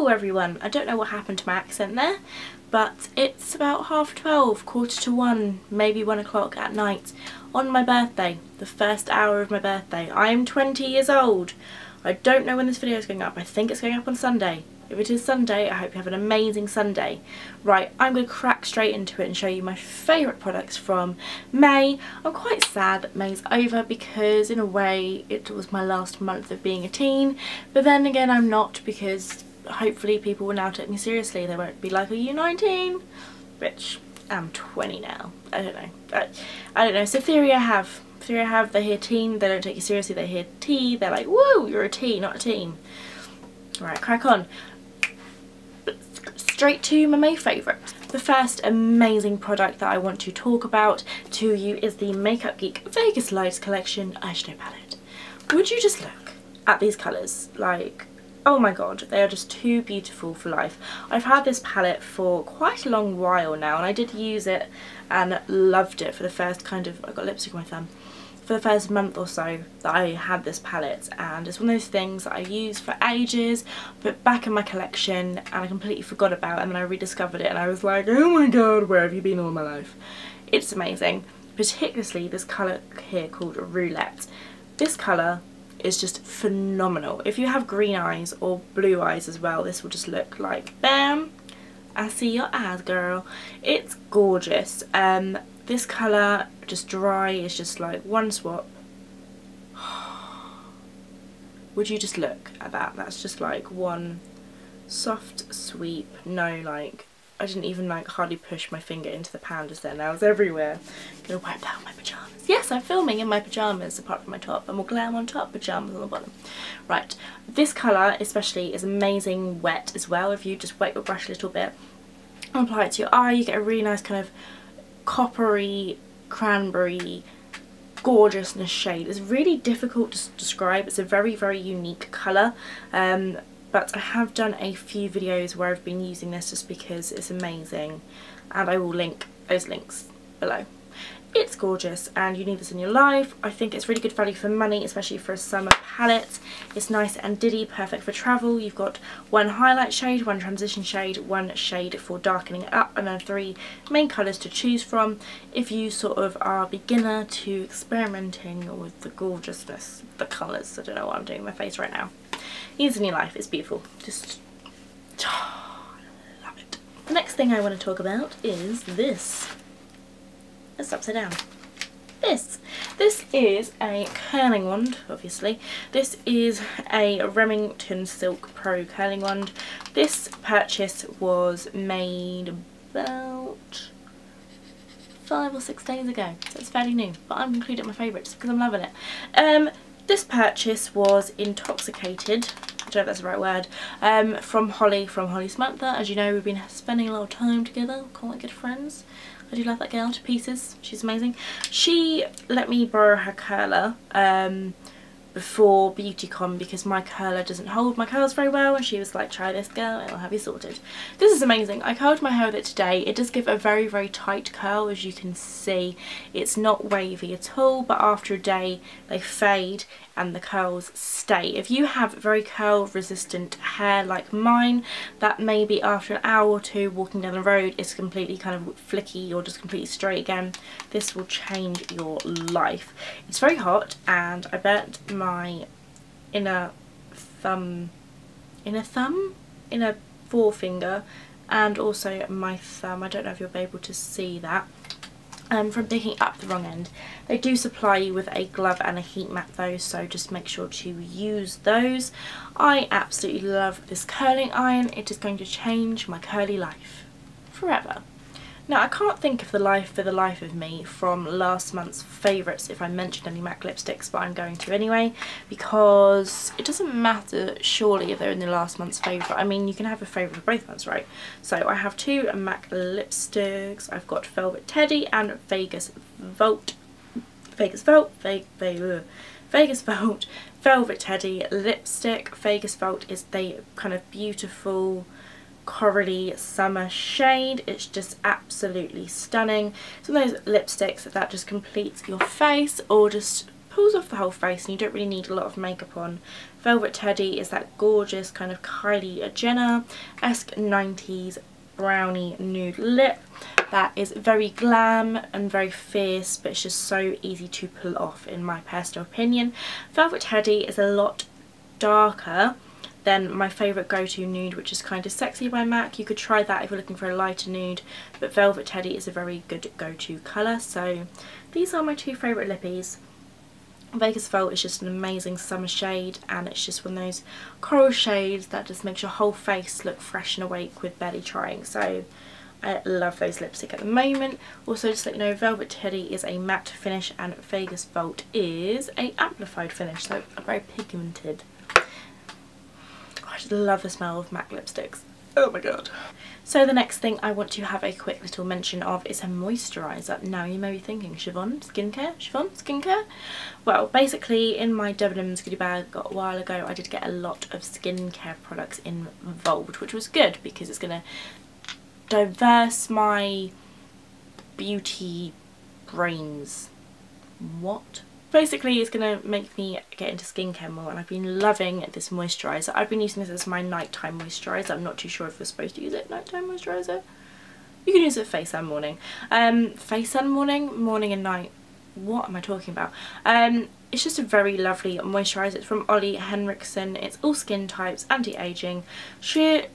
Hello everyone, I don't know what happened to my accent there, but it's about 12:30, 1:45, maybe 1 o'clock at night on my birthday, the first hour of my birthday. I am 20 years old. I don't know when this video is going up. I think it's going up on Sunday. If it is Sunday, I hope you have an amazing Sunday. Right, I'm going to crack straight into it and show you my favourite products from May. I'm quite sad that May's over because in a way it was my last month of being a teen, but then again I'm not, because hopefully people will now take me seriously. They won't be like, are you 19? Which, I'm 20 now. I don't know. I don't know. So theory I have, they hear teen, they don't take you seriously, they hear T, they're like, woo, you're a T, not a teen. Right, crack on. Straight to my May favourites. The first amazing product that I want to talk about to you is the Makeup Geek Vegas Lights Collection eyeshadow palette. Would you just look at these colours? Like, oh my god, they are just too beautiful for life. I've had this palette for quite a long while now, and I did use it and loved it for the first I got lipstick on my thumb. For the first month or so that I had this palette, and it's one of those things that I used for ages, put back in my collection, and I completely forgot about it, and then I rediscovered it and I was like, oh my god, where have you been all my life? It's amazing. Particularly this colour here called Roulette. This colour is just phenomenal. If you have green eyes or blue eyes as well, this will just look like, bam, I see your eyes, girl. It's gorgeous. This colour, just dry, is just like one swap. Would you just look at that? That's just like one soft sweep. No, like, I didn't even like hardly push my finger into the pan just then. Now it's everywhere. I'm gonna wipe out my pyjamas. Yes, I'm filming in my pyjamas apart from my top, and more glam on top, pyjamas on the bottom. Right, this colour especially is amazing wet as well. If you just wet your brush a little bit and apply it to your eye, you get a really nice kind of coppery, cranberry gorgeousness shade. It's really difficult to describe. It's a very, very unique colour, but I have done a few videos where I've been using this just because it's amazing, and I will link those links below. It's gorgeous and you need this in your life. I think it's really good value for money, especially for a summer palette. It's nice and diddy, perfect for travel. You've got one highlight shade, one transition shade, one shade for darkening it up, and then 3 main colours to choose from if you sort of are a beginner to experimenting with the gorgeousness of the colours. I don't know what I'm doing with my face right now. Use in your life. It's beautiful. Just love it. The next thing I want to talk about is this. It's upside down. This is a curling wand, obviously. This is a Remington Silk Pro curling wand. This purchase was made about 5 or 6 days ago, so it's fairly new, but I'm including my favourites because I'm loving it. This purchase was intoxicated, I don't know if that's the right word, from Holly, from Holly Samantha. As you know, we've been spending a lot of time together, quite good friends. I do love that girl to pieces. She's amazing. She let me borrow her curler before BeautyCon because my curler doesn't hold my curls very well, and she was like, try this girl, it'll have you sorted. This is amazing. I curled my hair with it today. It does give a very, very tight curl, as you can see. It's not wavy at all, but after a day they fade and the curls stay. If you have very curl resistant hair like mine, that maybe after an hour or two walking down the road is completely kind of flicky or just completely straight again, this will change your life. It's very hot and I burnt my inner forefinger and also my thumb. I don't know if you'll be able to see that. From picking up the wrong end. They do supply you with a glove and a heat mat though, so just make sure to use those. I absolutely love this curling iron. It is going to change my curly life forever. Now, I can't think of the life of me from last month's favourites if I mentioned any MAC lipsticks, but I'm going to anyway because it doesn't matter surely if they're in the last month's favourite. I mean, you can have a favourite for both months, right? So I have 2 MAC lipsticks. I've got Velvet Teddy and Vegas Volt. Velvet Teddy lipstick. Vegas Volt is the kind of beautiful corally summer shade. It's just absolutely stunning. Some of those lipsticks that just completes your face or just pulls off the whole face and you don't really need a lot of makeup on. Velvet Teddy is that gorgeous kind of Kylie Jenner-esque 90s brownie nude lip that is very glam and very fierce, but it's just so easy to pull off in my personal opinion. Velvet Teddy is a lot darker than my favourite go-to nude, which is Kind of Sexy by MAC. You could try that if you're looking for a lighter nude, but Velvet Teddy is a very good go-to colour. So these are my two favourite lippies. Vegas Volt is just an amazing summer shade, and it's just one of those coral shades that just makes your whole face look fresh and awake with barely trying. So I love those lipstick at the moment. Also, just to let you know, Velvet Teddy is a matte finish and Vegas Volt is a amplified finish, so very pigmented. I just love the smell of MAC lipsticks. Oh my god. So the next thing I want to have a quick little mention of is a moisturiser. Now you may be thinking, Siobhan, skincare? Siobhan, skincare? Well, basically in my Debenhams goodie bag a while ago I did get a lot of skincare products involved, which was good because it's going to diverse my beauty brains. What? Basically it's going to make me get into skincare more, and I've been loving this moisturiser. I've been using this as my nighttime moisturiser. I'm not too sure if you're supposed to use it nighttime moisturiser. You can use it face and morning. Face and morning, morning and night. What am I talking about? It's just a very lovely moisturiser. It's from Ollie Henriksen. It's all skin types, anti-aging, sheer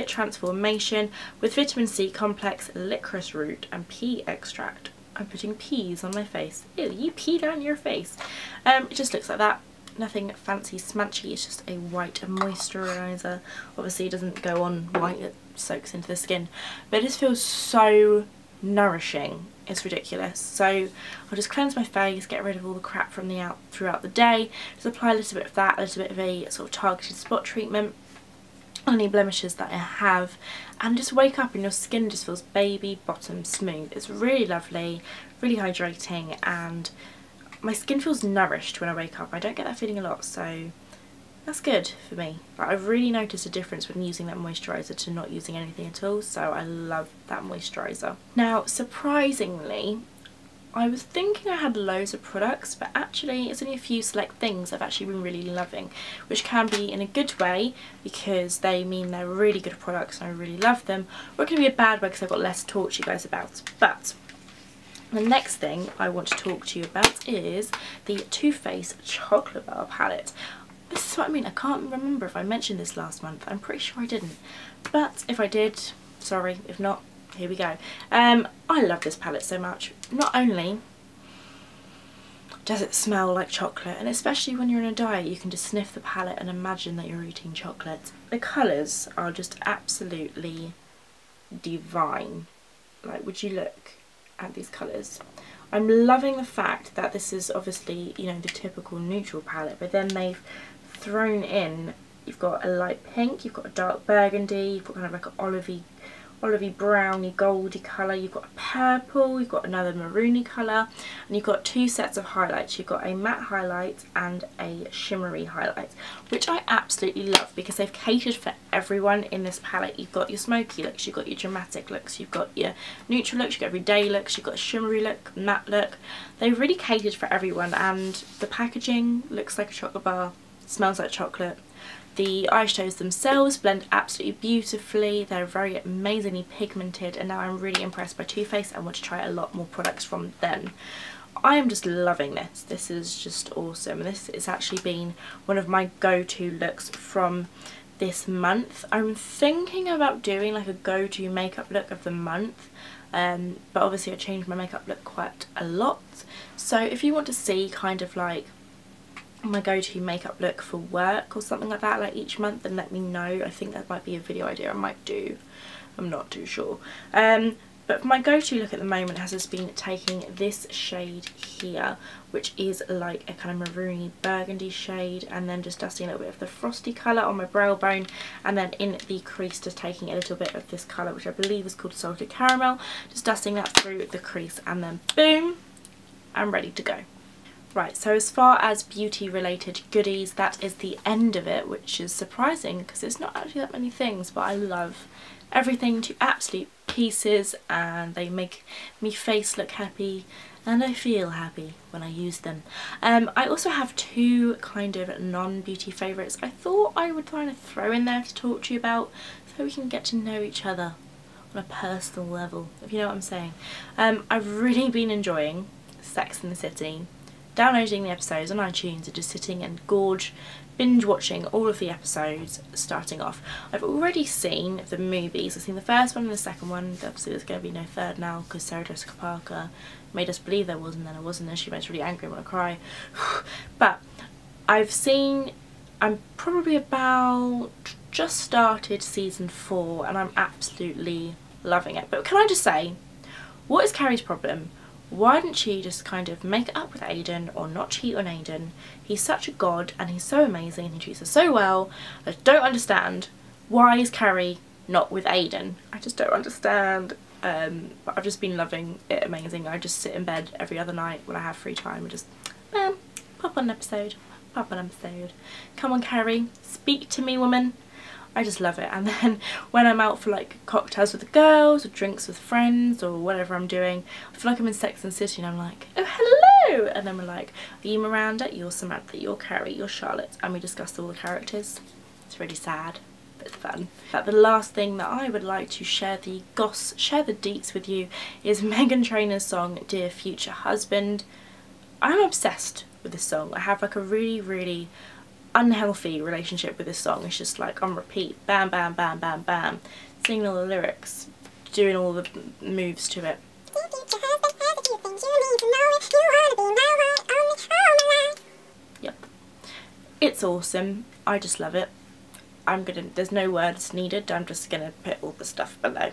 transformation with vitamin C complex, licorice root and pea extract. I'm putting peas on my face. Ew, you pee down your face. It just looks like that. Nothing fancy smanchy. It's just a white moisturiser. Obviously it doesn't go on white, it soaks into the skin. But it just feels so nourishing. It's ridiculous. So I'll just cleanse my face, get rid of all the crap from throughout the day. Just apply a little bit of that, a little bit of a sort of targeted spot treatment on any blemishes that I have, and just wake up and your skin just feels baby bottom smooth. It's really lovely, really hydrating, and my skin feels nourished when I wake up. I don't get that feeling a lot, so that's good for me. But I've really noticed a difference when using that moisturiser to not using anything at all, so I love that moisturiser. Now surprisingly, I was thinking I had loads of products, but actually it's only a few select things I've actually been really loving, which can be in a good way because they mean they're really good products and I really love them, or it can be a bad way because I've got less to talk to you guys about. But the next thing I want to talk to you about is the Too Faced Chocolate Bar Palette. This is what I mean, I can't remember if I mentioned this last month. I'm pretty sure I didn't, but if I did, sorry. If not, here we go. I love this palette so much. Not only does it smell like chocolate, and especially when you're on a diet you can just sniff the palette and imagine that you're eating chocolate. The colours are just absolutely divine. Like, would you look at these colours? I'm loving the fact that this is obviously, you know, the typical neutral palette, but then they've thrown in, you've got a light pink, you've got a dark burgundy, you've got kind of like an olivey browny goldy colour, you've got a purple, you've got another maroony colour, and you've got two sets of highlights. You've got a matte highlight and a shimmery highlight, which I absolutely love because they've catered for everyone in this palette. You've got your smoky looks, you've got your dramatic looks, you've got your neutral looks, you've got everyday looks, you've got a shimmery look, matte look. They've really catered for everyone, and the packaging looks like a chocolate bar, smells like chocolate. The eyeshadows themselves blend absolutely beautifully. They're very amazingly pigmented, and now I'm really impressed by Too Faced. I want to try a lot more products from them. I am just loving this. This is just awesome. This has actually been one of my go-to looks from this month. I'm thinking about doing like a go-to makeup look of the month, but obviously I changed my makeup look quite a lot. So if you want to see kind of like my go-to makeup look for work or something like that, like each month, then let me know. I think that might be a video idea I might do. I'm not too sure. But my go-to look at the moment has just been taking this shade here, which is like a kind of maroony burgundy shade, and then just dusting a little bit of the frosty colour on my brow bone, and then in the crease just taking a little bit of this colour, which I believe is called Salted Caramel, just dusting that through the crease, and then boom, I'm ready to go. Right, so as far as beauty related goodies, that is the end of it, which is surprising because it's not actually that many things, but I love everything to absolute pieces and they make me face look happy and I feel happy when I use them. I also have two kind of non-beauty favourites I thought I would kind of throw in there to talk to you about, so we can get to know each other on a personal level, if you know what I'm saying. I've really been enjoying Sex and the City, downloading the episodes on iTunes and just sitting and binge watching all of the episodes starting off. I've already seen the movies. I've seen the first one and the second one. Obviously there's going to be no third now because Sarah Jessica Parker made us believe there was, and then it wasn't, and she makes really angry and want to cry. But I'm probably about just started season 4 and I'm absolutely loving it. But can I just say, what is Carrie's problem? Why didn't she just kind of make it up with Aiden or not cheat on Aiden? He's such a god and he's so amazing and he treats her so well. I don't understand. Why is Carrie not with Aiden? I just don't understand. But I've just been loving it amazing. I just sit in bed every other night when I have free time and just pop on an episode. Pop on an episode. Come on, Carrie, speak to me, woman. I just love it. And then when I'm out for like cocktails with the girls or drinks with friends or whatever I'm doing, I feel like I'm in Sex and the City and I'm like, oh hello, and then we're like, are you Miranda, you're Samantha, you're Carrie, you're Charlotte, and we discuss all the characters. It's really sad, but it's fun. But the last thing that I would like to share the deets with you is Meghan Trainor's song Dear Future Husband. I'm obsessed with this song. I have like a really unhealthy relationship with this song. It's just like on repeat, bam bam bam bam bam, singing all the lyrics, doing all the moves to it. Yep, it's awesome. I just love it. There's no words needed, I'm just gonna put all the stuff below.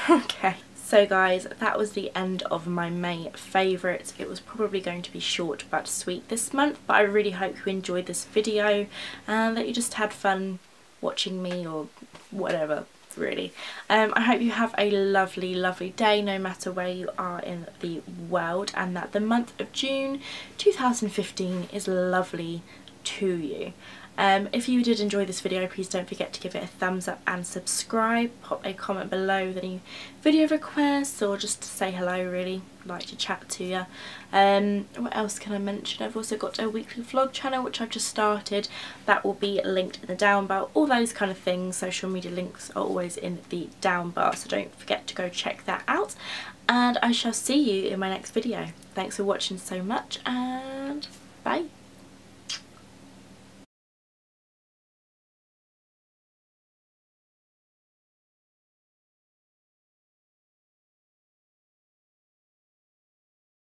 Okay, so guys, that was the end of my May favourites. It was probably going to be short but sweet this month, but I really hope you enjoyed this video and that you just had fun watching me or whatever, really. I hope you have a lovely day no matter where you are in the world, and that the month of June 2015 is lovely to you. If you did enjoy this video, please don't forget to give it a thumbs up and subscribe. Pop a comment below with any video requests or just to say hello, really. I'd like to chat to you. What else can I mention? I've also got a weekly vlog channel which I've just started. That will be linked in the down bar. All those kind of things. Social media links are always in the down bar, so don't forget to go check that out. And I shall see you in my next video. Thanks for watching so much and bye.